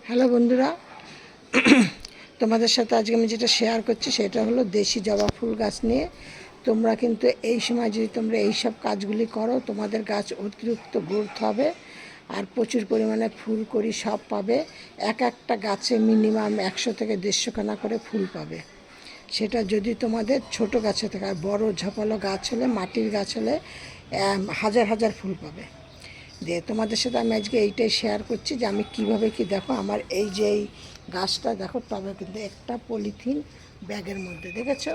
Hello বন্ধুরা, তোমাদের সাথে আজকে আমি যেটা শেয়ার করছি সেটা হলো দেশি জবা ফুল গাছ নিয়ে। তোমরা কিন্তু এই সময় যদি তোমরা এই সব কাজগুলি করো, তোমাদের গাছ অতিরিক্ত গ্রোথ হবে আর প্রচুর পরিমাণে ফুল কড়ি সব পাবে। এক একটা গাছে মিনিমাম 100 থেকে 150 খানা করে ফুল পাবে। সেটা যদি তোমাদের ছোট গাছে থাকে, আর বড় ঝাপালো গাছ হলে, মাটির গাছ হলে হাজার হাজার ফুল পাবে। দিয়ে তোমাদের সাথে আমি আজকে এইটাই শেয়ার করছি যে আমি কিভাবে কি দেখো, আমার এই যে এই গাছটা দেখো টবে কিন্তু একটা পলিথিন ব্যাগের মধ্যে দেখেছো,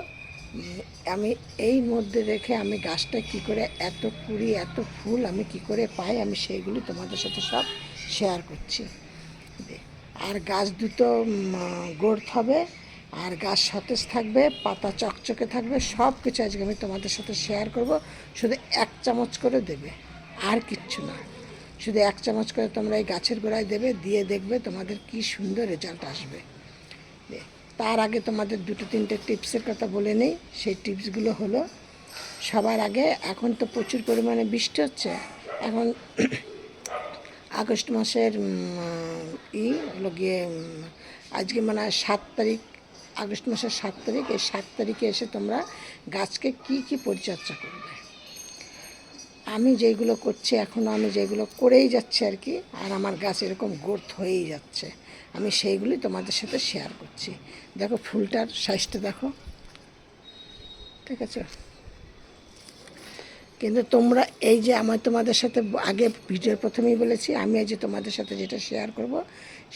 আমি এই মধ্যে রেখে আমি গাছটা কি করে এত কুড়ি এত ফুল আমি কি করে পাই, আমি সেইগুলি তোমাদের সাথে সব শেয়ার করছি। আর গাছ দুটো গ্রোথ হবে, আর গাছ সতেজ থাকবে, পাতা চকচকে থাকবে, সব কিছু আজকে আমি তোমাদের সাথে শেয়ার করব। শুধু 1 চামচ করে দেবে, আর কিচ্ছু না। শুধু 1 চামচ করে তোমরা এই গাছের গোড়ায় দেবে, দিয়ে দেখবে তোমাদের কি সুন্দর রেজাল্ট আসবে। তার আগে তোমাদের 2-3টে টিপসের কথা বলে নেই। সেই টিপসগুলো হলো, সবার আগে এখন তো প্রচুর পরিমাণে বৃষ্টি হচ্ছে। এখন আগস্ট মাসের হলো গিয়ে আজকে মানে 7 তারিখ, আগস্ট মাসের 7 তারিখ। এই 7 তারিখে এসে তোমরা গাছকে কি কি পরিচর্যা করবে। আমি যেগুলো করছি এখনও, আমি যেগুলো করেই যাচ্ছি আর কি, আর আমার গাছ এরকম গ্রোথ হয়েই যাচ্ছে, আমি সেইগুলি তোমাদের সাথে শেয়ার করছি। দেখো ফুলটার সাইজটা দেখো, ঠিক আছে। কিন্তু তোমরা এই যে আমার তোমাদের সাথে আগে ভিডিওর প্রথমেই বলেছি, আমি আজ তোমাদের সাথে যেটা শেয়ার করব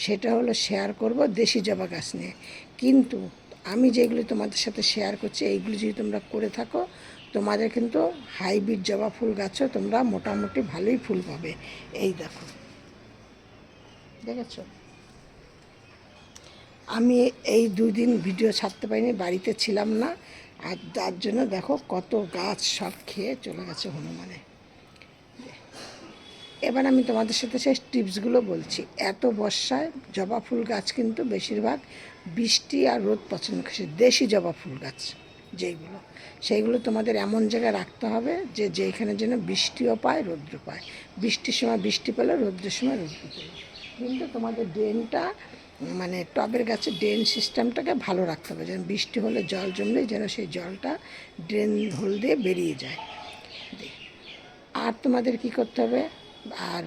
সেটা হলো শেয়ার করব দেশি জবা গাছ নিয়ে। কিন্তু আমি যেগুলি তোমাদের সাথে শেয়ার করছি এইগুলি যদি তোমরা করে থাকো, তোমাদের কিন্তু হাইব্রিড জবা ফুল গাছও তোমরা মোটামুটি ভালোই ফুল পাবে। এই দেখো, দেখেছো। আমি এই 2 দিন ভিডিও ছাড়তে পারিনি, বাড়িতে ছিলাম না, আর যার জন্য দেখো কত গাছ সব খেয়ে চলে গেছে হনুমানে। এবার আমি তোমাদের সাথে সেই টিপসগুলো বলছি। এত বর্ষায় জবা ফুল গাছ কিন্তু বেশিরভাগ বৃষ্টি আর রোদ পছন্দ করে, দেশি জবা ফুল গাছ যেইগুলো, সেইগুলো তোমাদের এমন জায়গায় রাখতে হবে যে যেখানে যেন বৃষ্টিও পায় রৌদ্র পায়। বৃষ্টির সময় বৃষ্টি পেলো, রৌদ্রের সময় রৌদ্র পেলো। কিন্তু তোমাদের ড্রেনটা মানে টবের গাছে ড্রেন সিস্টেমটাকে ভালো রাখতে হবে, যেন বৃষ্টি হলে জল জমলে যেন সেই জলটা ড্রেন হোল দিয়ে বেরিয়ে যায়। আর তোমাদের কি করতে হবে, আর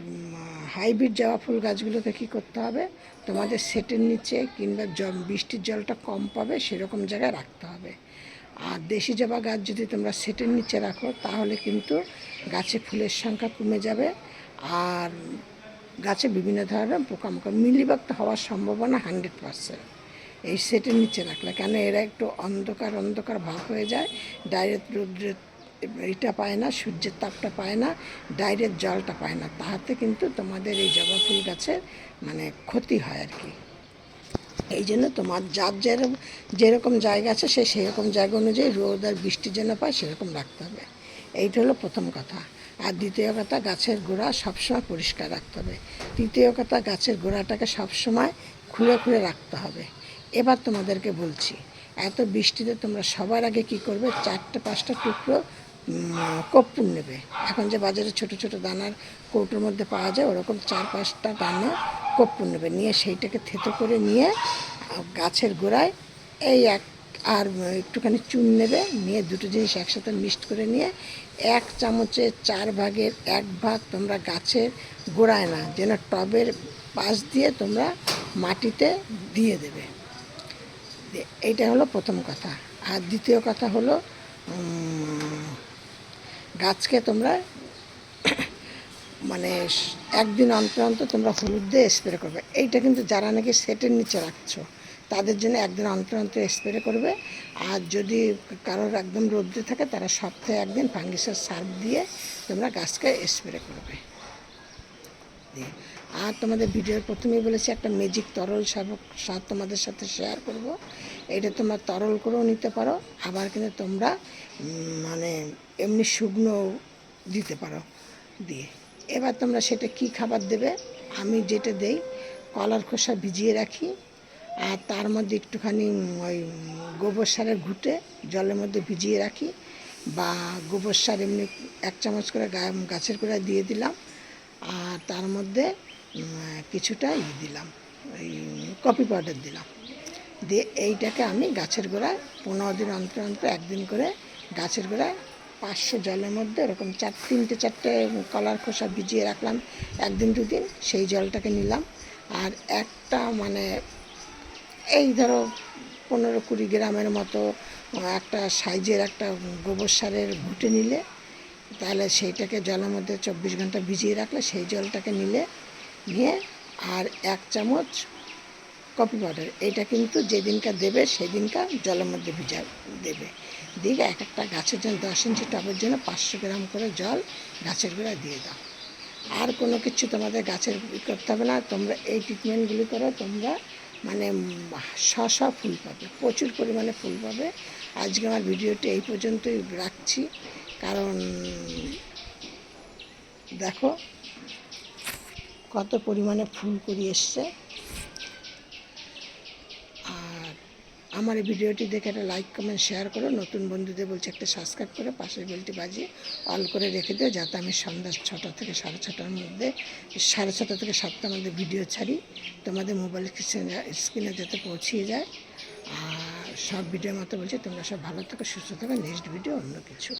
হাইব্রিড জবা ফুল গাছগুলোকে কী করতে হবে, তোমাদের সেটের নিচে কিংবা বৃষ্টির জলটা কম পাবে সেরকম জায়গায় রাখতে হবে। আর দেশি জবা গাছ যদি তোমরা সেটের নিচে রাখো তাহলে কিন্তু গাছে ফুলের সংখ্যা কমে যাবে, আর গাছে বিভিন্ন ধরনের পোকামাকড় মিলিবাগ হওয়ার সম্ভাবনা 100% এই সেটের নিচে রাখলে। কেন এরা একটু অন্ধকার অন্ধকার ভাব হয়ে যায়, ডাইরেক্ট রৌদ্রের এটা পায় না, সূর্যের তাপটা পায় না, ডাইরেক্ট জলটা পায় না, তাহাতে কিন্তু তোমাদের এই জবা ফুল গাছের মানে ক্ষতি হয় আর কি। এই জন্য তোমার যার যেরকম জায়গা আছে সে সেরকম জায়গা অনুযায়ী রোদ আর বৃষ্টি যেন পায় সেরকম রাখতে হবে। এইটা হলো প্রথম কথা। আর দ্বিতীয় কথা, গাছের গোড়া সবসময় পরিষ্কার রাখতে হবে। তৃতীয় কথা, গাছের গোড়াটাকে সবসময় খুঁড়ে খুঁড়ে রাখতে হবে। এবার তোমাদেরকে বলছি, এত বৃষ্টিতে তোমরা সবার আগে কি করবে, 4-5টা টুকরো কর্পূর নেবে। এখন যে বাজারে ছোট ছোট দানার কৌটোর মধ্যে পাওয়া যায়, ওরকম 4-5টা দানা কর্পূর নেবে, নিয়ে সেইটাকে থেতো করে নিয়ে গাছের গোড়ায় এই আর একটুখানি চুন নেবে, নিয়ে দুটো জিনিস একসাথে মিক্সড করে নিয়ে 1 চামচের 4 ভাগের 1 ভাগ তোমরা গাছের গোড়ায় না, যেন টবের পাশ দিয়ে তোমরা মাটিতে দিয়ে দেবে। এইটা হলো প্রথম কথা। আর দ্বিতীয় কথা হলো, গাছকে তোমরা মানে 1 দিন অন্তর অন্তর তোমরা হলুদ দিয়ে স্প্রে করবে। এইটা কিন্তু যারা নাকি সেটের নিচে রাখছো তাদের জন্য 1 দিন অন্তর অন্তর স্প্রে করবে। আর যদি কারোর একদম রোদ্রে থাকে তারা সপ্তাহে 1 দিন ফাঙ্গিসাইড সার্ফ দিয়ে তোমরা গাছকে স্প্রে করবে। আর তোমাদের ভিডিওর প্রথমেই বলেছি একটা ম্যাজিক তরল সার তোমাদের সাথে শেয়ার করব। এটা তোমরা তরল করেও নিতে পারো, আবার কিন্তু তোমরা মানে এমনি শুকনো দিতে পারো দিয়ে। এবার তোমরা সেটা কি খাবার দেবে, আমি যেটা দেই, কলার খোসা ভিজিয়ে রাখি, আর তার মধ্যে একটুখানি ওই গোবর সারের ঘুঁটে জলের মধ্যে ভিজিয়ে রাখি, বা গোবর সার এমনি 1 চামচ করে গাছের গোড়ায় দিয়ে দিলাম, আর তার মধ্যে কিছুটা দিলাম এই কফি পাউডার দিলাম, দিয়ে এইটাকে আমি গাছের গোড়ায় 15 দিন অন্তর অন্তর একদিন করে গাছের গোড়ায় 500 জলের মধ্যে এরকম 3-4টে কলার খোসা ভিজিয়ে রাখলাম, একদিন দুদিন সেই জলটাকে নিলাম। আর একটা মানে এই ধরো 15-20 গ্রামের মতো একটা সাইজের একটা গোবর সারের ঘুঁটে নিলে, তাহলে সেইটাকে জলের মধ্যে 24 ঘন্টা ভিজিয়ে রাখলে সেই জলটাকে নিয়ে আর 1 চামচ কফি পাউডার, এইটা কিন্তু যেদিনকার দেবে সেদিনকার জলের মধ্যে ভিজা দেবে, দিয়ে এক একটা গাছের জন্য 10 ইঞ্চি টবের জন্য 500 গ্রাম করে জল গাছের গোড়ায় দিয়ে দাও। আর কোনো কিছু তোমাদের গাছের করতে হবে না, তোমরা এই ট্রিটমেন্টগুলি করো, তোমরা মানে ফুল পাবে, প্রচুর পরিমাণে ফুল পাবে। আজকে আমার ভিডিওটি এই পর্যন্তই রাখছি, কারণ দেখো কত পরিমাণে ফুল কুড়ি এসছে। আর আমার এই ভিডিওটি দেখে একটা লাইক কমেন্ট শেয়ার করো, নতুন বন্ধুদের বলছি একটা সাবস্ক্রাইব করে পাশের বেলটি বাজিয়ে অল করে রেখে দিও, যাতে আমি সন্ধ্যা 6টা থেকে 6:30টার মধ্যে 6:30 থেকে 7টার মধ্যে ভিডিও ছাড়ি, তোমাদের মোবাইল স্ক্রিনে যাতে পৌঁছিয়ে যায়। আর সব ভিডিওর মতো বলছি, তোমরা সব ভালো থাকো, সুস্থ থাকো। নেক্সট ভিডিও অন্য কিছু।